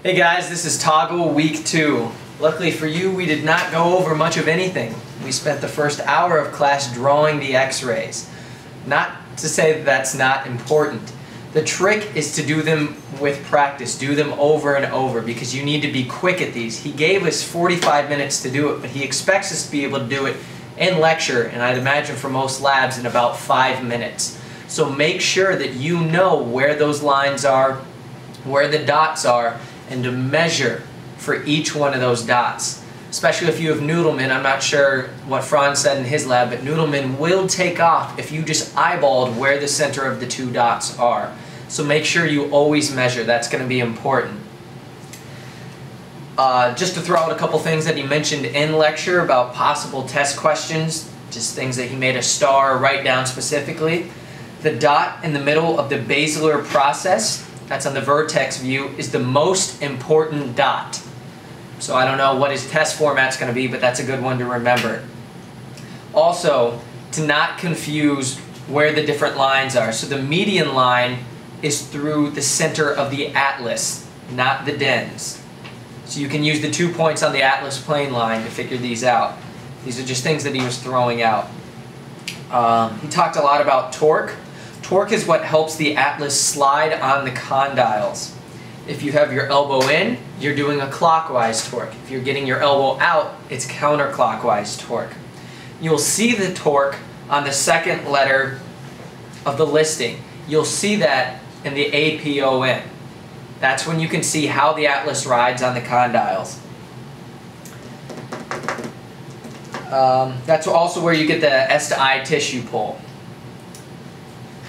Hey guys, this is Toggle Week 2. Luckily for you, we did not go over much of anything. We spent the first hour of class drawing the x-rays. Not to say that that's not important. The trick is to do them with practice. Do them over and over because you need to be quick at these. He gave us 45 minutes to do it, but he expects us to be able to do it in lecture, and I'd imagine for most labs in about 5 minutes. So make sure that you know where those lines are, where the dots are, and to measure for each one of those dots. Especially if you have Noodleman. I'm not sure what Franz said in his lab, but Noodleman will take off if you just eyeballed where the center of the two dots are. So make sure you always measure. That's going to be important. Just to throw out a couple things that he mentioned in lecture about possible test questions, just things that he made a star write down specifically. The dot in the middle of the basilar process, that's on the vertex view, is the most important dot. So I don't know what his test format's going to be, but that's a good one to remember. Also, to not confuse where the different lines are. So the median line is through the center of the atlas, not the dens. So you can use the 2 points on the atlas plane line to figure these out. These are just things that he was throwing out. He talked a lot about torque. Torque is what helps the atlas slide on the condyles. If you have your elbow in, you're doing a clockwise torque. If you're getting your elbow out, it's counterclockwise torque. You'll see the torque on the second letter of the listing. You'll see that in the APON. That's when you can see how the atlas rides on the condyles. That's also where you get the S to I tissue pull.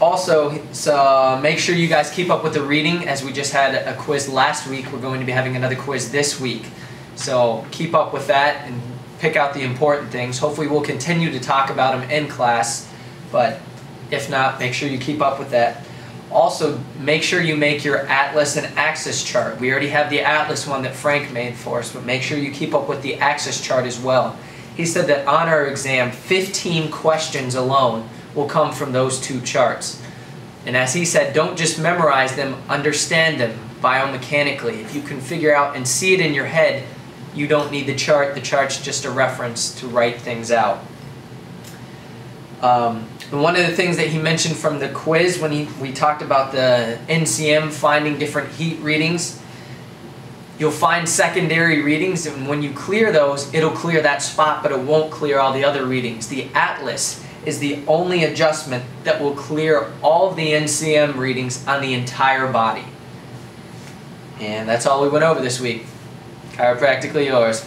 Also, so make sure you guys keep up with the reading, as we just had a quiz last week. We're going to be having another quiz this week. So keep up with that and pick out the important things. Hopefully we'll continue to talk about them in class, but if not, make sure you keep up with that. Also, make sure you make your atlas and axis chart. We already have the atlas one that Frank made for us, but make sure you keep up with the axis chart as well. He said that on our exam, 15 questions alone will come from those two charts. And as he said, don't just memorize them, understand them biomechanically. If you can figure out and see it in your head, you don't need the chart. The chart's just a reference to write things out. And one of the things that he mentioned from the quiz when we talked about the NCM finding different heat readings, you'll find secondary readings, and when you clear those, it'll clear that spot, but it won't clear all the other readings. The atlas is the only adjustment that will clear all of the NCM readings on the entire body. And that's all we went over this week. Chiropractically yours.